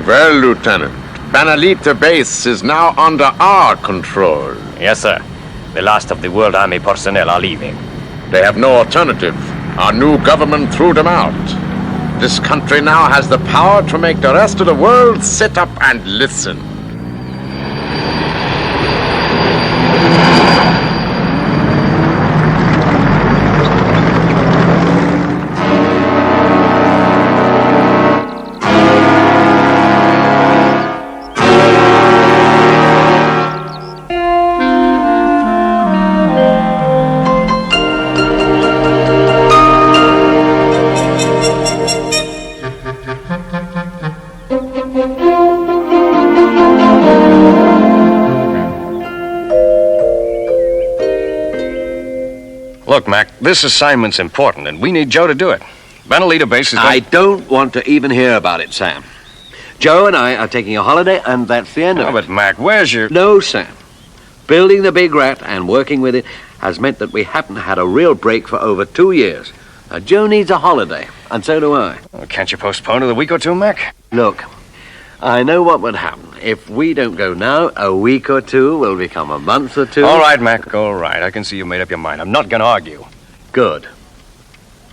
Well, Lieutenant, Banalita Base is now under our control. Yes, sir. The last of the World Army personnel are leaving. They have no alternative. Our new government threw them out. This country now has the power to make the rest of the world sit up and listen. Look, Mac, this assignment's important, and we need Joe to do it. Banalita Base is... I don't want to even hear about it, Sam. Joe and I are taking a holiday, and that's the end of it. But, Mac, where's your... No, Sam. Building the Big Rat and working with it has meant that we haven't had a real break for over 2 years. Now, Joe needs a holiday, and so do I. Well, can't you postpone it a week or two, Mac? Look, I know what would happen. If we don't go now, a week or two will become a month or two. All right, Mac, all right. I can see you made up your mind. I'm not going to argue. Good.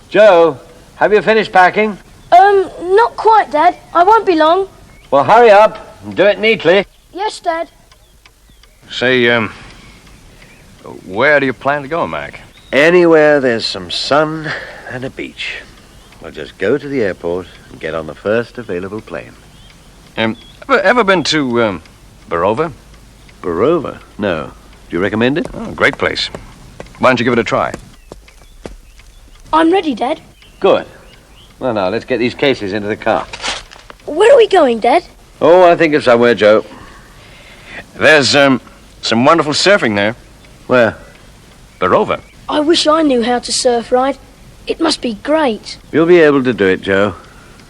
Joe, have you finished packing? Not quite, Dad. I won't be long. Well, hurry up and do it neatly. Yes, Dad. Say, where do you plan to go, Mac? Anywhere there's some sun and a beach. We'll just go to the airport and get on the first available plane. Ever been to, Barova? Barova? No. Do you recommend it? Oh, great place. Why don't you give it a try? I'm ready, Dad. Good. Well, now, let's get these cases into the car. Where are we going, Dad? Oh, I think it's somewhere, Joe. There's, some wonderful surfing there. Where? Barova. I wish I knew how to surf right. It must be great. You'll be able to do it, Joe.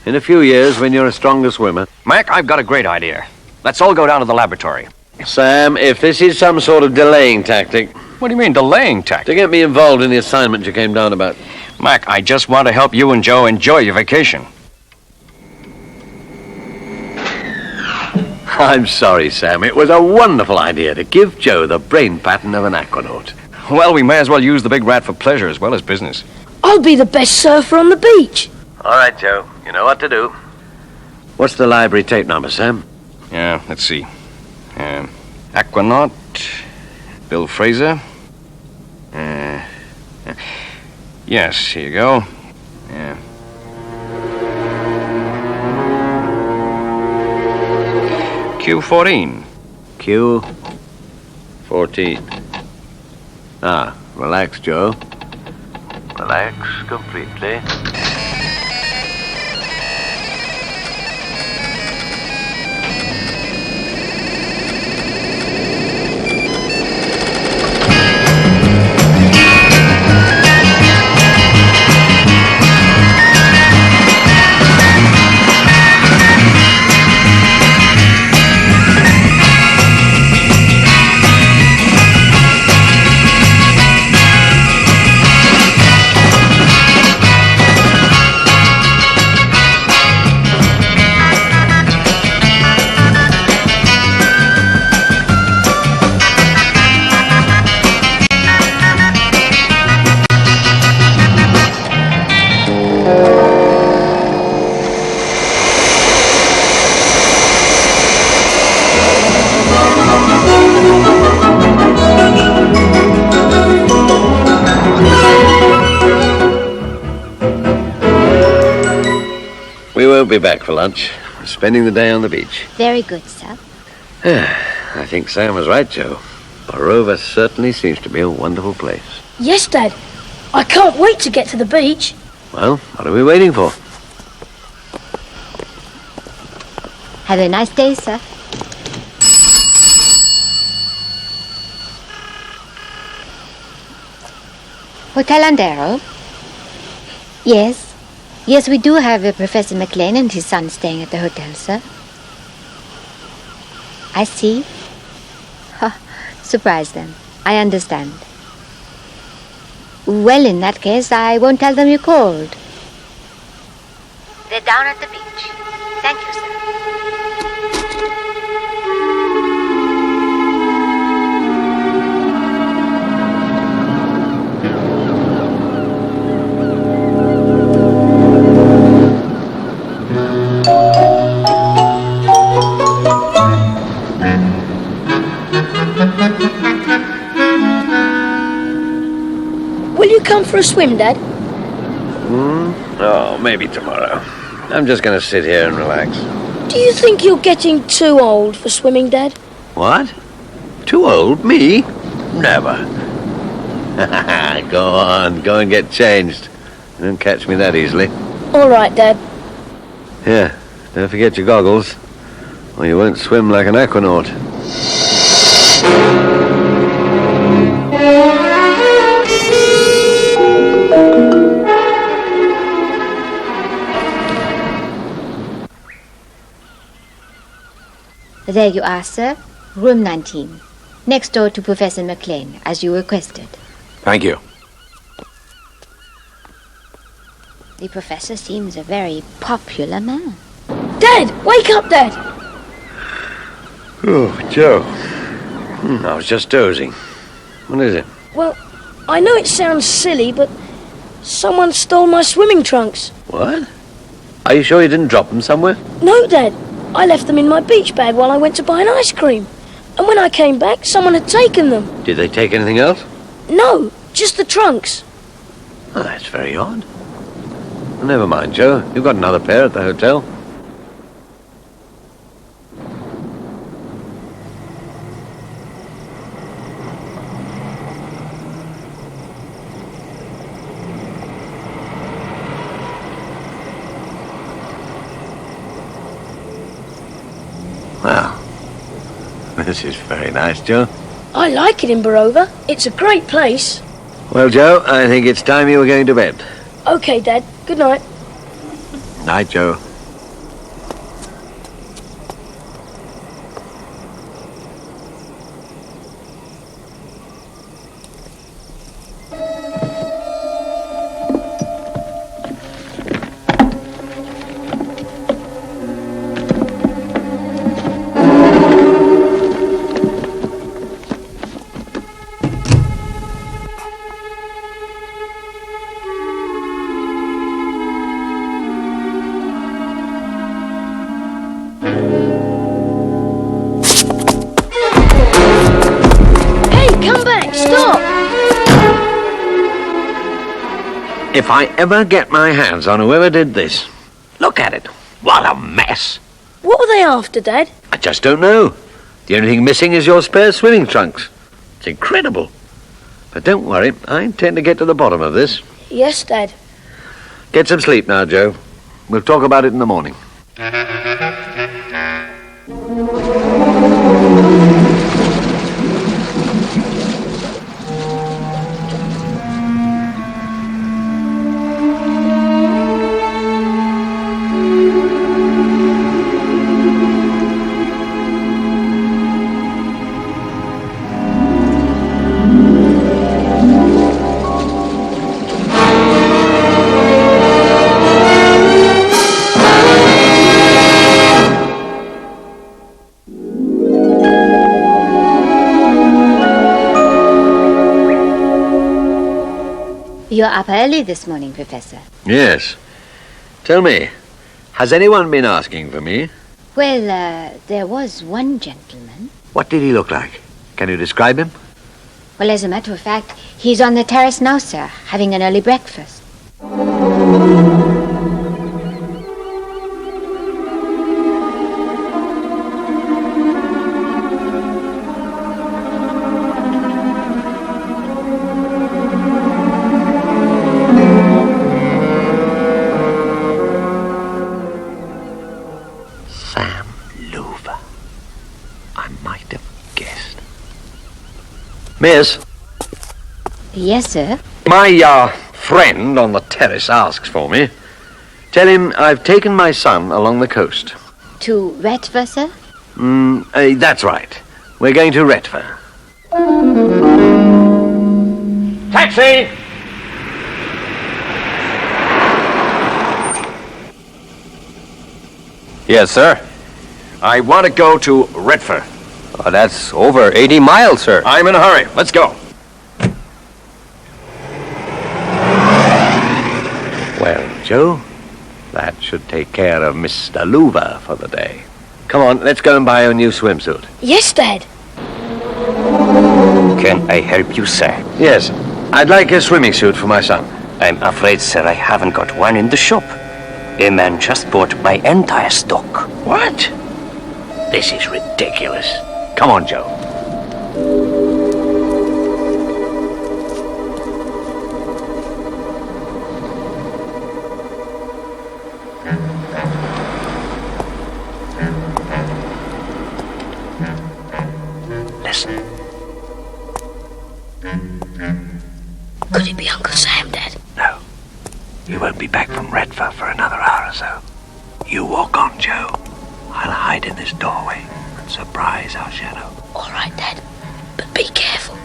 In a few years, when you're a stronger swimmer. Mac, I've got a great idea. Let's all go down to the laboratory. Sam, if this is some sort of delaying tactic... What do you mean, delaying tactic? To get me involved in the assignment you came down about. Mac, I just want to help you and Joe enjoy your vacation. I'm sorry, Sam. It was a wonderful idea to give Joe the brain pattern of an aquanaut. Well, we may as well use the Big Rat for pleasure as well as business. I'll be the best surfer on the beach. All right, Joe. You know what to do. What's the library tape number, Sam? Yeah, let's see. Aquanaut, Bill Fraser. Yes, here you go. Yeah. Q14. Q14. Ah, relax, Joe. Relax completely. We won't be back for lunch. We're spending the day on the beach. Very good, sir. I think Sam was right, Joe. Barova certainly seems to be a wonderful place. Yes, Dad. I can't wait to get to the beach. Well, what are we waiting for? Have a nice day, sir. Hotel Andero? Yes. Yes, we do have Professor McLean and his son staying at the hotel, sir. I see. Surprise them. I understand. Well, in that case, I won't tell them you called. They're down at the beach. Thank you, sir. Will you come for a swim, Dad? Oh, maybe tomorrow. I'm just going to sit here and relax. Do you think you're getting too old for swimming, Dad? What? Too old? Me? Never. Go on, go and get changed. You don't catch me that easily. All right, Dad. Here, don't forget your goggles, or you won't swim like an aquanaut. There you are, sir. Room 19. Next door to Professor McLean, as you requested. Thank you. The professor seems a very popular man. Dad, wake up, Dad. Oh, Joe. I was just dozing. What is it? Well, I know it sounds silly, but someone stole my swimming trunks. What? Are you sure you didn't drop them somewhere? No, Dad. I left them in my beach bag while I went to buy an ice cream. And when I came back, someone had taken them. Did they take anything else? No, just the trunks. Oh, that's very odd. Well, never mind, Joe. You've got another pair at the hotel. Well, this is very nice, Joe. I like it in Barova. It's a great place. Well, Joe, I think it's time you were going to bed. Okay, Dad. Good night. Night, Joe. If I ever get my hands on whoever did this, look at it. What a mess. What were they after, Dad? I just don't know. The only thing missing is your spare swimming trunks. It's incredible. But don't worry, I intend to get to the bottom of this. Yes, Dad. Get some sleep now, Joe. We'll talk about it in the morning. You're up early this morning, Professor. Yes. Tell me, has anyone been asking for me? Well, there was one gentleman. What did he look like? Can you describe him? Well, as a matter of fact, he's on the terrace now, sir, having an early breakfast. Sam Louver. I might have guessed. Miss, Yes, sir. my friend on the terrace asks for me. Tell him I've taken my son along the coast. To Retva, sir? That's right. We're going to Retva. Taxi! Yes, sir. I want to go to Redford. Oh, that's over 80 miles, sir. I'm in a hurry. Let's go. Well, Joe, that should take care of Mr. Louver for the day. Come on, let's go and buy a new swimsuit. Yes, Dad. Can I help you, sir? Yes, I'd like a swimming suit for my son. I'm afraid, sir, I haven't got one in the shop. A man just bought my entire stock. What? This is ridiculous. Come on, Joe. Listen. Could it be Uncle Sam, Dad? No. He won't be back from Redford for another hour or so. You walk on, Joe. I'll hide in this doorway and surprise our shadow. All right, Dad. But be careful.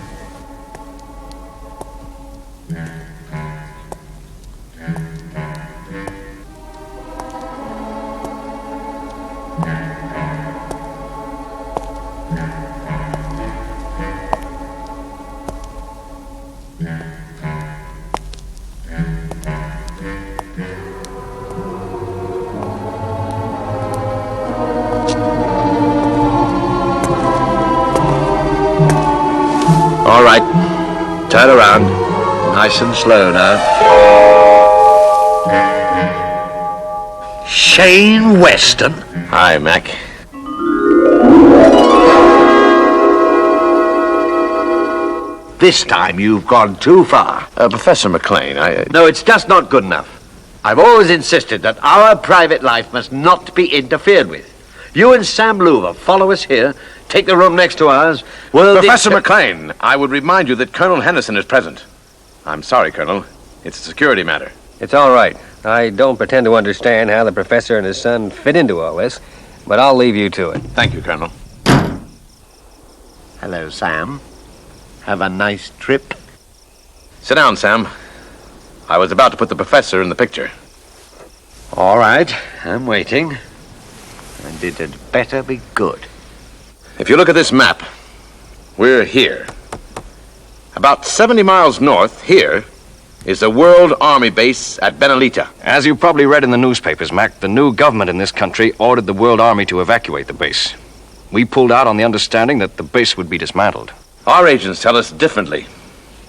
All right. Turn around. Nice and slow now. Shane Weston. Hi, Mac. This time you've gone too far. Professor McLean, No, it's just not good enough. I've always insisted that our private life must not be interfered with. You and Sam Louver follow us here, take the room next to ours. Well, Professor McLean, I would remind you that Colonel Henderson is present. I'm sorry, Colonel. It's a security matter. It's all right. I don't pretend to understand how the professor and his son fit into all this, but I'll leave you to it. Thank you, Colonel. Hello, Sam. Have a nice trip. Sit down, Sam. I was about to put the professor in the picture. All right, I'm waiting. And it had better be good. If you look at this map, we're here. About 70 miles north, here, is the World Army base at Benalita. As you probably read in the newspapers, Mac, the new government in this country ordered the World Army to evacuate the base. We pulled out on the understanding that the base would be dismantled. Our agents tell us differently.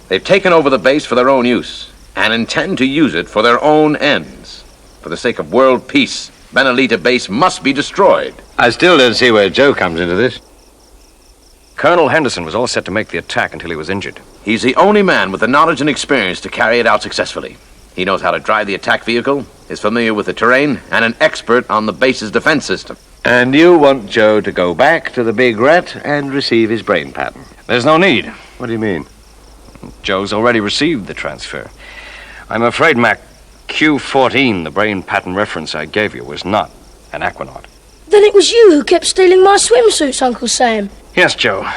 They've taken over the base for their own use and intend to use it for their own ends. For the sake of world peace, Benalita base must be destroyed. I still don't see where Joe comes into this. Colonel Henderson was all set to make the attack until he was injured. He's the only man with the knowledge and experience to carry it out successfully. He knows how to drive the attack vehicle, is familiar with the terrain, and an expert on the base's defense system. And you want Joe to go back to the Big Rat and receive his brain pattern. There's no need. What do you mean? Joe's already received the transfer. I'm afraid, Mac, Q14, the brain pattern reference I gave you, was not an Aquanaut. Then it was you who kept stealing my swimsuits, Uncle Sam. Yes, Joe.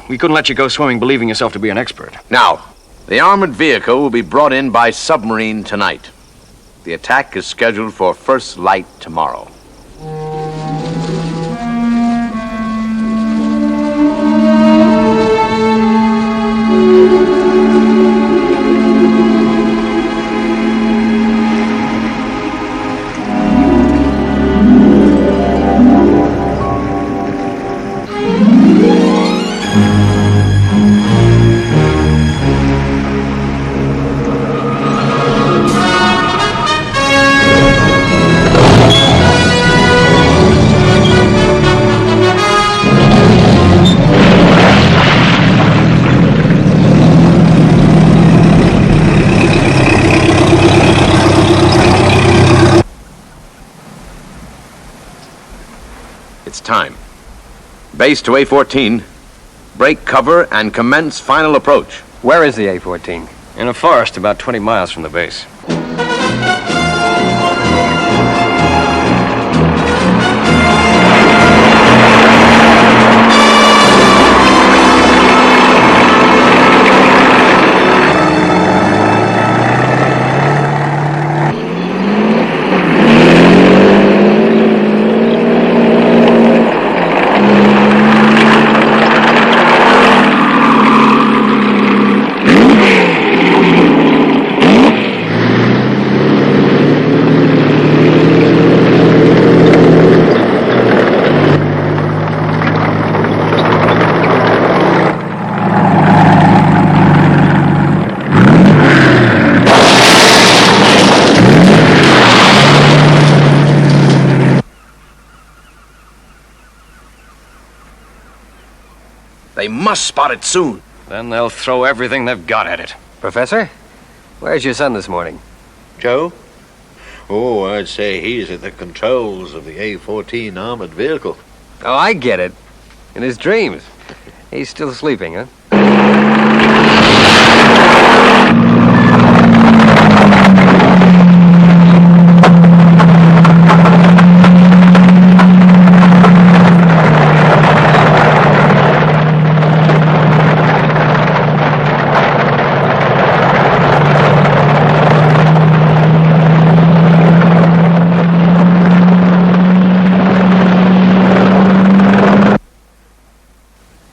We couldn't let you go swimming believing yourself to be an expert. Now, the armored vehicle will be brought in by submarine tonight. The attack is scheduled for first light tomorrow. It's time. Base to A-14. Break cover and commence final approach. Where is the A-14? In a forest about 20 miles from the base. They must spot it soon. Then they'll throw everything they've got at it. Professor, where's your son this morning? Joe? Oh, I'd say he's at the controls of the A-14 armored vehicle. Oh, I get it. In his dreams. He's still sleeping, huh?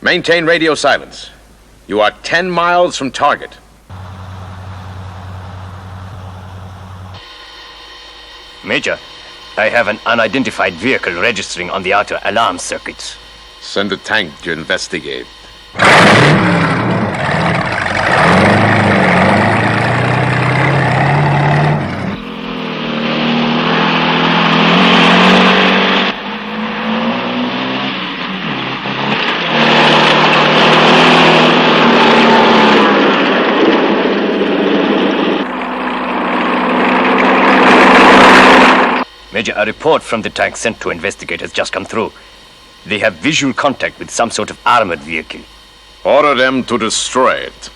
Maintain radio silence. You are 10 miles from target. Major, I have an unidentified vehicle registering on the outer alarm circuits. Send a tank to investigate. Major, a report from the tank sent to investigate has just come through. They have visual contact with some sort of armored vehicle. Order them to destroy it.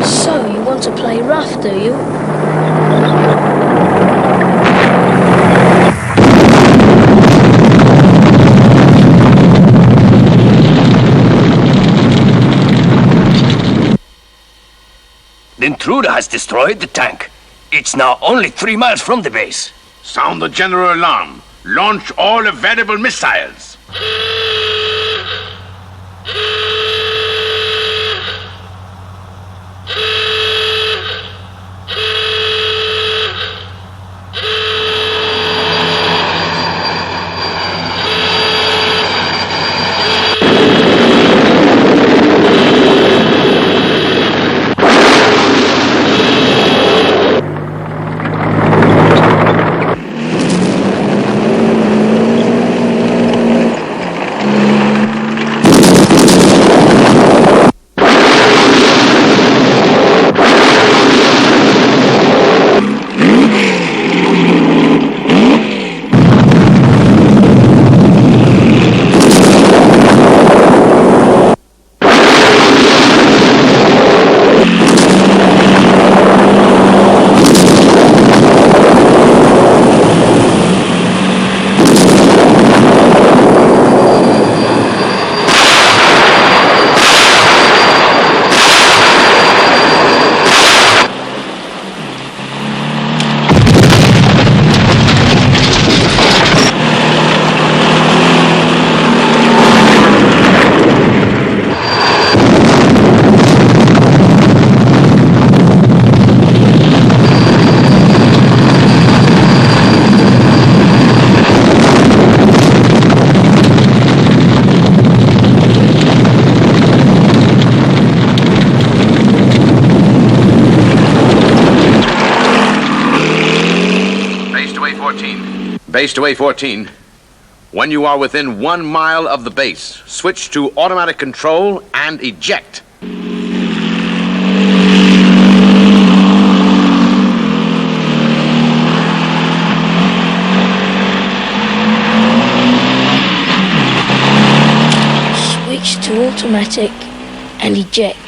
So, you want to play rough, do you? The intruder has destroyed the tank. It's now only 3 miles from the base. Sound the general alarm. Launch all available missiles. Base to A-14. When you are within 1 mile of the base, switch to automatic control and eject. Switch to automatic and eject.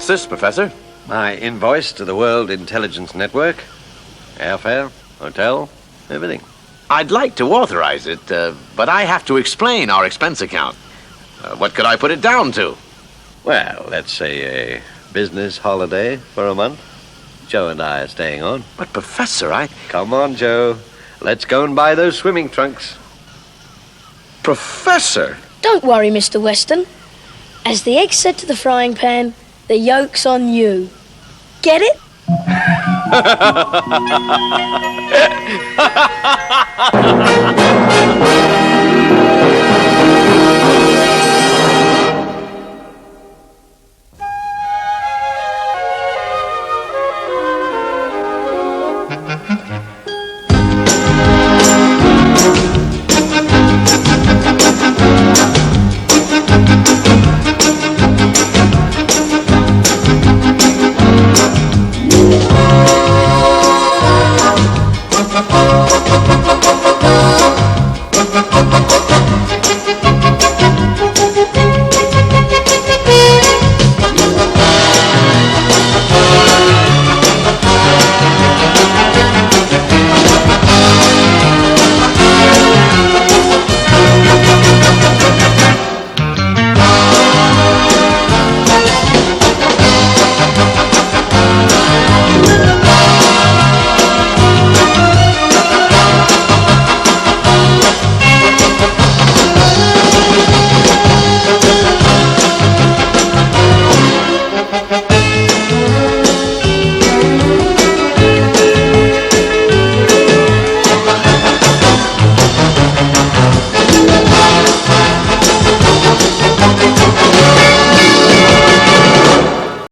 What's this, Professor? My invoice to the World Intelligence Network. Airfare, hotel, everything. I'd like to authorize it, but I have to explain our expense account. What could I put it down to? Well, let's say a business holiday for a month. Joe and I are staying on. But, Professor, Come on, Joe. Let's go and buy those swimming trunks. Professor! Don't worry, Mr. Weston. As the egg said to the frying pan, the yolk's on you. Get it?